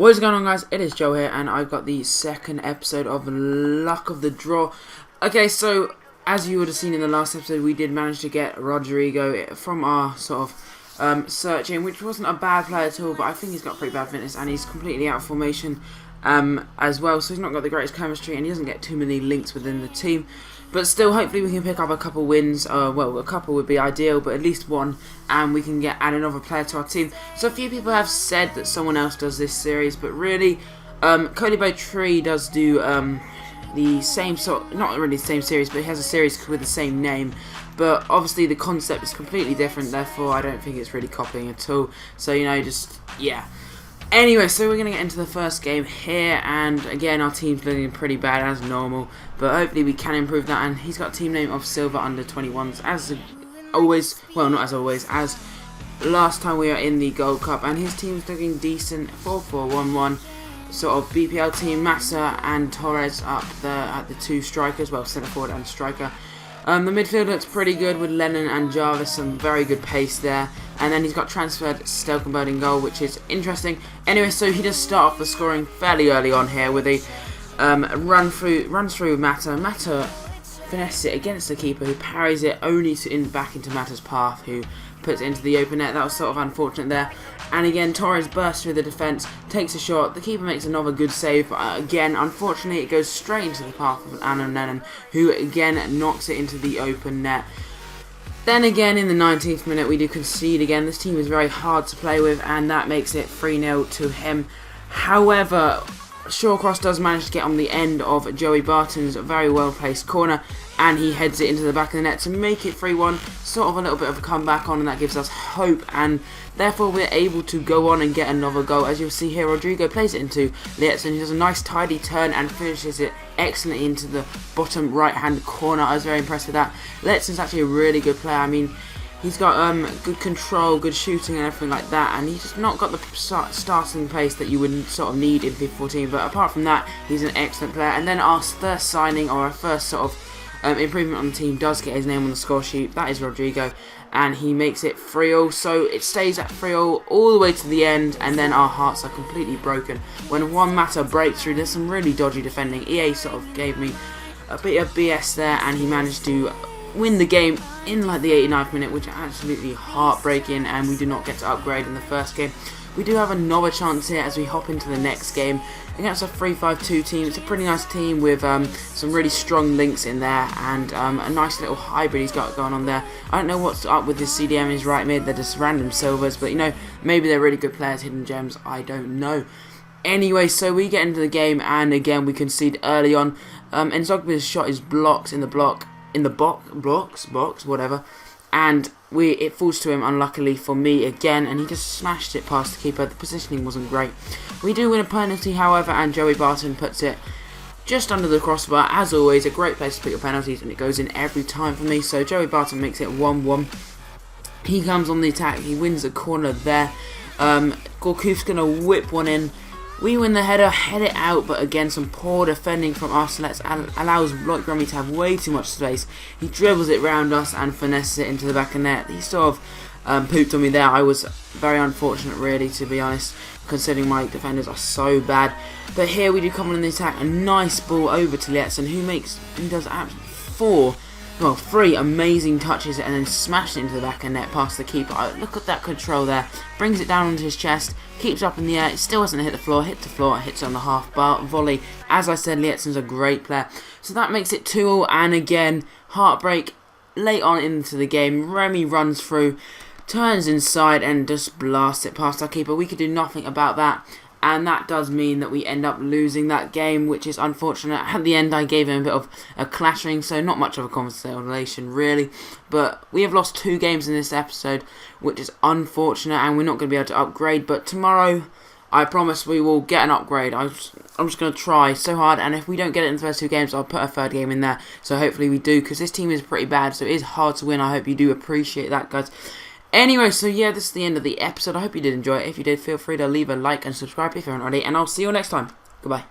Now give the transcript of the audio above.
What is going on, guys? It is Joe here, and I've got the second episode of Luck of the Draw. Okay, so as you would have seen in the last episode, we did manage to get Rodrigo from our sort of searching, which wasn't a bad player at all, but I think he's got pretty bad fitness and he's completely out of formation as well, so he's not got the greatest chemistry and he doesn't get too many links within the team. But still, hopefully we can pick up a couple wins. Well, a couple would be ideal, but at least one, and we can add another player to our team. So a few people have said that someone else does this series, but really, Cody Tree does do the same sort, not really the same series, but he has a series with the same name. But obviously the concept is completely different, therefore I don't think it's really copying at all. So, you know, yeah. Anyway, so we're going to get into the first game here, and again our team's looking pretty bad as normal, but hopefully we can improve that. And he's got a team name of Silver Under 21s as always, well, not as always, as last time we were in the Gold Cup, and his team's looking decent. 4-4-1-1 sort of BPL team. Massa and Torres up there at the two strikers, well, centre forward and striker. The midfield looks pretty good with Lennon and Jarvis, some very good pace there. And then he's got transferred Stelkenberg in goal, which is interesting. Anyway, so he does start off the scoring fairly early on here with a runs through Mata. Mata finesses it against the keeper, who parries it only back into Mata's path, who puts it into the open net. That was sort of unfortunate there. And again, Torres bursts through the defence, takes a shot. The keeper makes another good save, but again, unfortunately, it goes straight into the path of Anna Lennon, who again knocks it into the open net. Then again, in the 19th minute, we do concede again. This team is very hard to play with, and that makes it 3-0 to him. However, Shawcross does manage to get on the end of Joey Barton's very well-placed corner, and he heads it into the back of the net to make it 3-1. Sort of a little bit of a comeback on, and that gives us hope, and therefore we're able to go on and get another goal. As you'll see here, Rodrigo plays it into Lietzen, who does a nice tidy turn and finishes it excellently into the bottom right-hand corner. I was very impressed with that. Lietzen's actually a really good player. I mean, he's got good control, good shooting and everything like that, and he's just not got the starting pace that you would sort of need in FIFA 14, but apart from that, he's an excellent player. And then our first signing, or our first sort of improvement on the team, does get his name on the score sheet. That is Rodrigo, and he makes it 3-0, so it stays at 3-0 all the way to the end, and then our hearts are completely broken when one Mata breaks through. There's some really dodgy defending. EA sort of gave me a bit of BS there, and he managed to win the game in like the 89th minute, which is absolutely heartbreaking, and we do not get to upgrade in the first game. We do have another chance here as we hop into the next game against a 3-5-2 team. It's a pretty nice team with some really strong links in there, and a nice little hybrid he's got going on there. I don't know what's up with this CDM in his right mid. They're just random silvers, but you know, maybe they're really good players, hidden gems, I don't know. Anyway, so we get into the game, and again we concede early on. Nzogbe's shot is blocked in the box, whatever, and it falls to him, unluckily for me again, and he just smashed it past the keeper. The positioning wasn't great. We do win a penalty, however, and Joey Barton puts it just under the crossbar. As always, a great place to put your penalties, and it goes in every time for me. So Joey Barton makes it 1-1. He comes on the attack, he wins the corner there. Gorkuf's going to whip one in. We win the header, head it out, but again, some poor defending from us allows Loic Remy to have way too much space. He dribbles it round us and finesses it into the back of the net. He sort of pooped on me there. I was very unfortunate, really, to be honest, considering my defenders are so bad. But here we do come on the attack. A nice ball over to Lietzen, who does three amazing touches and then smashes it into the back of the net past the keeper. Look at that control there. Brings it down onto his chest, keeps up in the air. It still hasn't hit the floor. Hits the floor, hits on the half bar volley. As I said, Lietzen's a great player. So that makes it 2-2, and again, heartbreak late on into the game. Remy runs through, turns inside and just blasts it past our keeper. We could do nothing about that, and that does mean that we end up losing that game, which is unfortunate. At the end, I gave him a bit of a clattering, so not much of a consolation, really. But we have lost 2 games in this episode, which is unfortunate, and we're not going to be able to upgrade. But tomorrow, I promise we will get an upgrade. I'm just going to try so hard, and if we don't get it in the first 2 games, I'll put a 3rd game in there. So hopefully we do, because this team is pretty bad, so it is hard to win. I hope you do appreciate that, guys. Anyway, so yeah, this is the end of the episode. I hope you did enjoy it. If you did, feel free to leave a like and subscribe if you haven't already, and I'll see you next time. Goodbye.